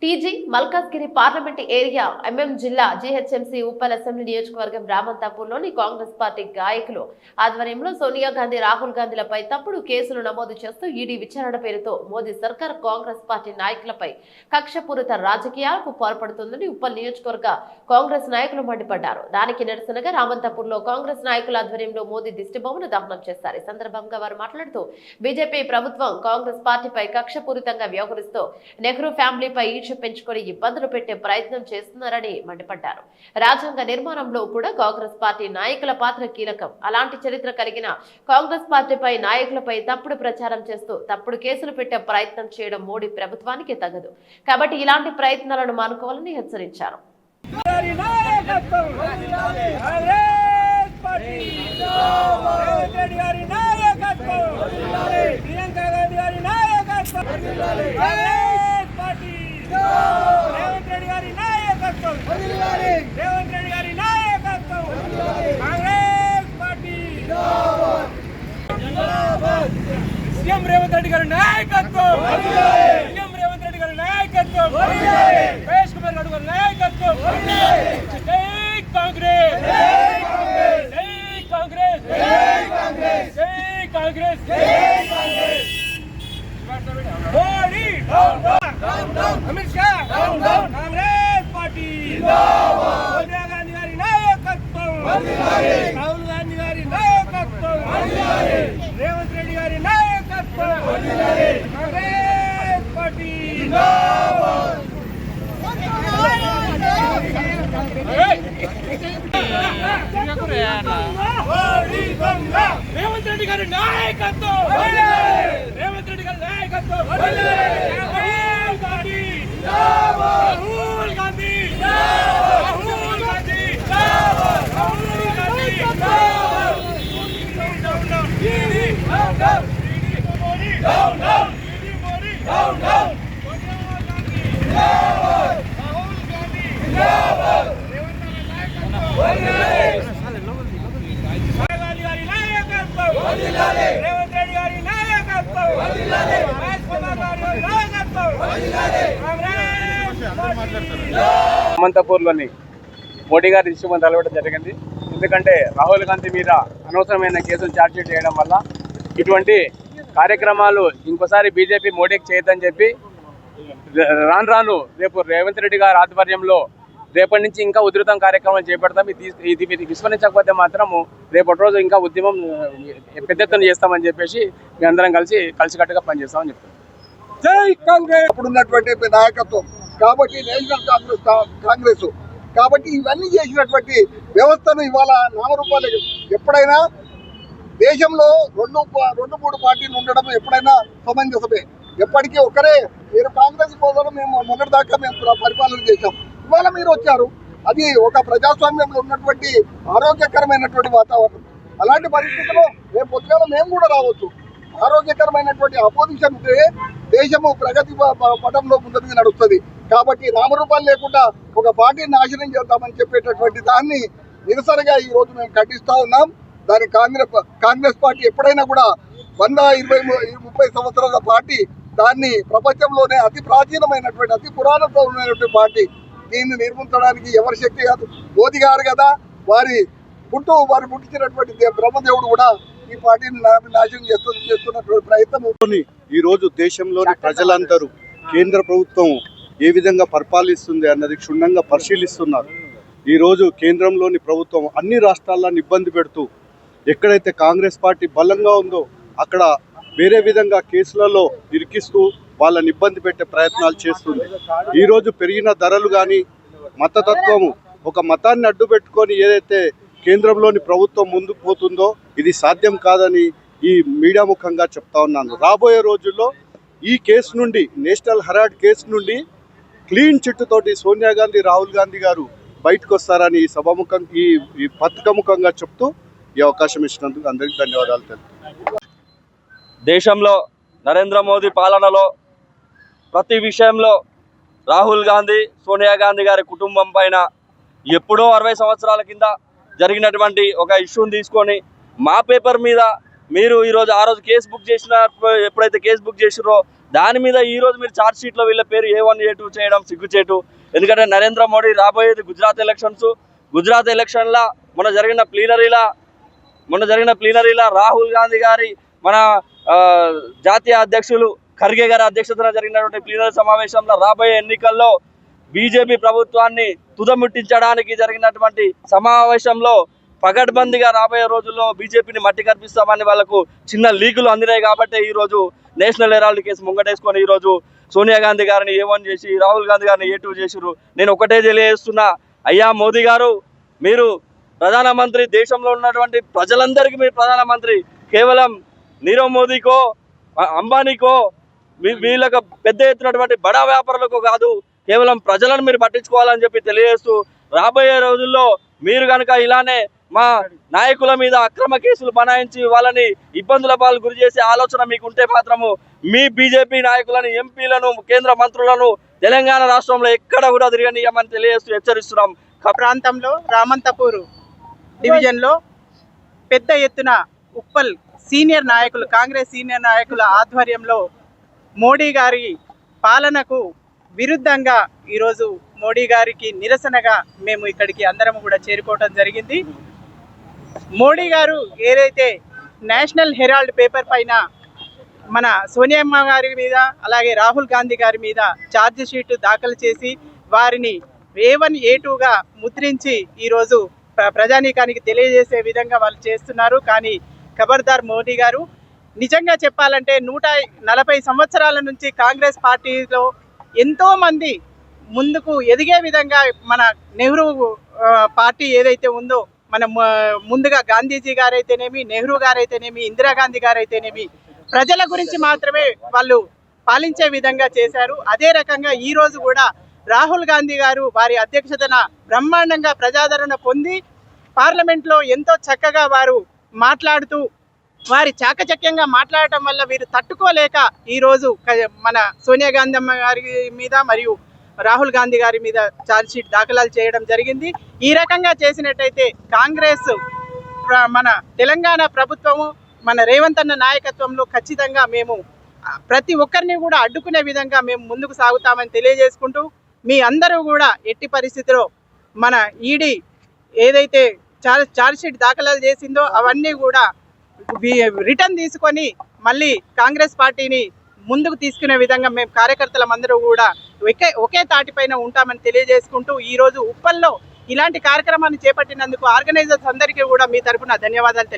TG Malkajgiri parliament area MM జిల్లా GHMC Uppal assembly నియోజకవర్గం రామంతాపూర్లోని Congress party గాయకులు ఆధ్వర్యంలో సోనియా గాంధీ రాహుల్ గాంధీలపై తప్పుడు కేసులు నమోదు చేస్తూ ఈడీ విచారణ పేరుతో మోదీ సర్కార్ కాంగ్రెస్ పార్టీ నాయకులపై కక్షపూరిత రాజకీయాలకు పాల్పడుతుందని ఉప్పల్ నియోజకవర్గ కాంగ్రెస్ నాయకులు మండిపడ్డారు. దానికి నిరసనగా రామంతాపూర్లో కాంగ్రెస్ నాయకుల ఆధ్వర్యంలో మోదీ దిష్టిబొమ్మను దహనం చేశారు. ఈ సందర్భంగా వారు మాట్లాడుతూ బీజేపీ ప్రభుత్వం కాంగ్రెస్ పార్టీపై కక్షపూరితంగా వ్యవహరిస్తూ నెహ్రూ ఫ్యామిలీపై పెంచుకొని ఇబ్బందులు పెట్టే ప్రయత్నం చేస్తున్నారని మండిపడ్డారు. రాజ్యాంగ నిర్మాణంలో కూడా కాంగ్రెస్ పార్టీ నాయకుల పాత్ర కీలకం. అలాంటి చరిత్ర కలిగిన కాంగ్రెస్ పార్టీపై నాయకులపై తప్పుడు ప్రచారం చేస్తూ తప్పుడు కేసులు పెట్టే ప్రయత్నం చేయడం మోడీ ప్రభుత్వానికి తగదు. కాబట్టి ఇలాంటి ప్రయత్నాలను మానుకోవాలని హెచ్చరించారు. రేవంత్ రెడ్డి గారి నాయకత్వం రేవంత్ రెడ్డి గారి నాయకత్వం కాంగ్రెస్ పార్టీ సీఎం రేవంత్ రెడ్డి గారి నాయకత్వం సీఎం రేవంత్ రెడ్డి గారి నాయకత్వం మహేష్ కుమార్ గౌడ్ గారి నాయకత్వం జై కాంగ్రెస్ జై కాంగ్రెస్ జై కాంగ్రెస్ జై కాంగ్రెస్ జై Congress Modi down down Amit Shah down down Congress party జిందాబాద్ సోనియా గాంధీ గారి నాయకత్వం వర్ధిల్లాలి రాహుల్ గాంధీ గారి నాయకత్వం వర్ధిల్లాలి రేవంత్ రెడ్డి గారి నాయకత్వం వర్ధిల్లాలి కాంగ్రెస్ పార్టీ జిందాబాద్ రేవంత్ రెడ్డి గారి నాయకత్వం రేవంత్ రెడ్డి గారి నాయకత్వం Rahul Gandhi Rahul Gandhi Rahul Gandhi Rahul Gandhi down down Modi down down Rahul Gandhi జిందాబాద్ రేవంత్ రెడ్డి నాయకత్వం రేవంత్ రెడ్డి గారి నాయకత్వం మహేష్ కుమార్ గారి నాయకత్వం రామంతాపూర్లోని మోడీ గారి దిష్టిబొమ్మ తలపెట్టడం జరిగింది. ఎందుకంటే రాహుల్ గాంధీ మీద అనవసరమైన కేసులు ఛార్జ్షీట్ చేయడం వల్ల ఇటువంటి కార్యక్రమాలు ఇంకోసారి బీజేపీ మోడీకి చేయొద్దని చెప్పి రాను రాను రేపు రేవంత్ రెడ్డి గారి ఆధ్వర్యంలో రేపటి నుంచి ఇంకా ఉధృతం కార్యక్రమాలు చేపడతాం. ఇది విస్మరించకపోతే మాత్రము రేపటి రోజు ఇంకా ఉద్యమం పెద్ద ఎత్తున చేస్తామని చెప్పేసి మీ అందరం కలిసికట్టుగా పనిచేస్తామని చెప్తాం. జై కాంగ్రెస్ ఉన్నటువంటి నాయకత్వం కాబట్టి నేషనల్ కాంగ్రెస్ కాబట్టి ఇవన్నీ చేసినటువంటి వ్యవస్థను ఇవాళ నామరూపాలు ఎప్పుడైనా దేశంలో రెండు మూడు పార్టీలు ఉండడం ఎప్పుడైనా సమంజసమే. ఎప్పటికీ ఒకరే మీరు కాంగ్రెస్ కోసం మేము మొన్నటిదాకా మేము పరిపాలన చేశాం. ఇవాళ మీరు వచ్చారు. అది ఒక ప్రజాస్వామ్యంలో ఉన్నటువంటి ఆరోగ్యకరమైనటువంటి వాతావరణం. అలాంటి పరిస్థితుల్లో రేపు పొద్దుగాల మేము కూడా రావచ్చు. ఆరోగ్యకరమైనటువంటి అపోజిషన్ ఉంటే దేశము ప్రగతి పటంలో ముందుకు నడుస్తుంది. కాబట్టి నామరూపాలు లేకుండా ఒక పార్టీని నాశనం చేద్దామని చెప్పేటటువంటి దాన్ని నిరసనగా ఈ రోజు మేము ఖండిస్తా ఉన్నాం. దాని కాంగ్రెస్ పార్టీ ఎప్పుడైనా కూడా 120-30 సంవత్సరాల పార్టీ, దాన్ని ప్రపంచంలోనే అతి ప్రాచీనమైనటువంటి అతి పురాతనమైనటువంటి పార్టీ. దీన్ని నిర్మించడానికి ఎవరి శక్తి కాదు, మోదీ గారు కదా. వారి పుట్టించినటువంటి బ్రహ్మదేవుడు కూడా ఈ పార్టీని నాశనం చేస్తున్నటువంటి ప్రయత్నం. ఈ రోజు దేశంలోని ప్రజలందరూ కేంద్ర ప్రభుత్వం ఏ విధంగా పరిపాలిస్తుంది అన్నది క్షుణ్ణంగా పరిశీలిస్తున్నారు. ఈ రోజు కేంద్రంలోని ప్రభుత్వం అన్ని రాష్ట్రాలను ఇబ్బంది పెడుతూ ఎక్కడైతే కాంగ్రెస్ పార్టీ బలంగా ఉందో అక్కడ వేరే విధంగా కేసులలో ఇరికిస్తూ వాళ్ళని ఇబ్బంది పెట్టే ప్రయత్నాలు చేస్తుంది. ఈరోజు పెరిగిన ధరలు కానీ మతతత్వము ఒక మతాన్ని అడ్డు పెట్టుకొని ఏదైతే కేంద్రంలోని ప్రభుత్వం ముందుకు పోతుందో ఇది సాధ్యం కాదని ఈ మీడియా ముఖంగా చెప్తా ఉన్నాను. రాబోయే రోజుల్లో ఈ కేసు నుండి, నేషనల్ హెరాల్డ్ కేసు నుండి క్లీన్ చిట్టుతోటి సోనియా గాంధీ రాహుల్ గాంధీ గారు బయటకు వస్తారని ఈ సభాముఖం ఈ పత్రికాముఖంగా చెప్తూ ఈ అవకాశం ఇచ్చినందుకు అందరికీ ధన్యవాదాలు తెలుపుతున్నాను. దేశంలో నరేంద్ర మోదీ పాలనలో ప్రతి విషయంలో రాహుల్ గాంధీ, సోనియా గాంధీ గారి కుటుంబం పైన ఎప్పుడో 60 సంవత్సరాల కింద జరిగినటువంటి ఒక ఇష్యూని తీసుకొని మా పేపర్ మీద మీరు ఈరోజు ఆ రోజు కేసు బుక్ చేసిన, ఎప్పుడైతే కేసు బుక్ చేసిరో దాని మీద ఈ రోజు మీరు ఛార్జ్ షీట్లో వీళ్ళ పేరు A1 A2 చేయడం సిగ్గుచేటు. ఎందుకంటే నరేంద్ర మోడీ రాబోయేది గుజరాత్ ఎలక్షన్ల మొన్న జరిగిన ప్లీనరీలా రాహుల్ గాంధీ గారి మన జాతీయ అధ్యక్షులు ఖర్గే గారి అధ్యక్షతన జరిగినటువంటి ప్లీనరీ సమావేశంలో రాబోయే ఎన్నికల్లో బీజేపీ ప్రభుత్వాన్ని తుదముట్టించడానికి జరిగినటువంటి సమావేశంలో పగడ్బందీగా రాబోయే రోజుల్లో బీజేపీని మట్టి కనిపిస్తామని వాళ్ళకు చిన్న లీకులు అందినాయి. కాబట్టి ఈరోజు నేషనల్ హెరాల్డ్ కేసు ముంగటేసుకొని ఈరోజు సోనియా గాంధీ గారిని A1 చేసి రాహుల్ గాంధీ గారిని A2 చేసిరు. నేను ఒకటే తెలియజేస్తున్నా, అయ్యా మోదీ గారు, మీరు ప్రధానమంత్రి, దేశంలో ఉన్నటువంటి ప్రజలందరికీ మీరు ప్రధానమంత్రి. కేవలం నీరవ్ మోదీకో అంబానీకో వీళ్ళకు పెద్ద ఎత్తునటువంటి బడా వ్యాపారులకు కాదు, కేవలం ప్రజలను మీరు పట్టించుకోవాలని చెప్పి తెలియజేస్తూ, రాబోయే రోజుల్లో మీరు కనుక ఇలానే మా నాయకుల మీద అక్రమ కేసులు బనాయించి వాళ్ళని ఇబ్బందుల పాలు గురి చేసే ఆలోచన మీకుంటే మాత్రము మీ బీజేపీ నాయకులను, ఎంపీలను, కేంద్ర మంత్రులను తెలంగాణ రాష్ట్రంలో ఎక్కడ కూడా తిరగనీయమని తెలియజేస్తూ హెచ్చరిస్తున్నాం. ప్రాంతంలో రామంతపూర్ డివిజన్లో పెద్ద ఎత్తున ఉప్పల్ కాంగ్రెస్ సీనియర్ నాయకుల ఆధ్వర్యంలో మోడీ గారి పాలనకు విరుద్ధంగా ఈరోజు మోడీ గారికి నిరసనగా మేము ఇక్కడికి అందరం కూడా చేరుకోవడం జరిగింది. మోడీ గారు ఏదైతే నేషనల్ హెరాల్డ్ పేపర్ పైన మన సోనియమ్మ గారి మీద అలాగే రాహుల్ గాంధీ గారి మీద ఛార్జ్ షీట్ దాఖలు చేసి వారిని A1 A2గా ముద్రించి ఈరోజు ప్రజానీకానికి తెలియజేసే విధంగా వాళ్ళు చేస్తున్నారు. కానీ ఖబర్దార్ మోడీ గారు, నిజంగా చెప్పాలంటే 140 సంవత్సరాల నుంచి కాంగ్రెస్ పార్టీలో ఎంతోమంది ముందుకు ఎదిగే విధంగా మన నెహ్రూ పార్టీ ఏదైతే ఉందో, మన ముందుగా గాంధీజీ గారైతేనేమి, నెహ్రూ గారైతేనేమి, ఇందిరాగాంధీ గారైతేనేమి ప్రజల గురించి మాత్రమే వాళ్ళు పాలించే విధంగా చేశారు. అదే రకంగా ఈరోజు కూడా రాహుల్ గాంధీ గారు వారి అధ్యక్షతన బ్రహ్మాండంగా ప్రజాదరణ పొంది పార్లమెంట్లో ఎంతో చక్కగా వారు మాట్లాడుతూ వారి చాకచక్యంగా మాట్లాడటం వల్ల వీరు తట్టుకోలేక ఈరోజు మన సోనియా గాంధీ అమ్మ గారి మీద మరియు రాహుల్ గాంధీ గారి మీద ఛార్జ్ షీట్ దాఖలాలు చేయడం జరిగింది. ఈ రకంగా చేసినట్టయితే కాంగ్రెస్ మన తెలంగాణ ప్రభుత్వము మన రేవంత్ అన్న నాయకత్వంలో ఖచ్చితంగా మేము ప్రతి ఒక్కరిని కూడా అడ్డుకునే విధంగా మేము ముందుకు సాగుతామని తెలియజేసుకుంటూ, మీ అందరూ కూడా ఎట్టి పరిస్థితిలో మన ఈడీ ఏదైతే ఛార్జ్ షీట్ దాఖలాలు చేసిందో అవన్నీ కూడా రిటర్న్ తీసుకొని మళ్ళీ కాంగ్రెస్ పార్టీని ముందుకు తీసుకునే విధంగా మేము కార్యకర్తలందరూ కూడా ఒకే తాటిపైన ఉంటామని తెలియజేసుకుంటూ, ఈరోజు ఉప్పల్లో ఇలాంటి కార్యక్రమాన్ని చేపట్టినందుకు ఆర్గనైజర్స్ అందరికీ కూడా మీ తరఫున ధన్యవాదాలు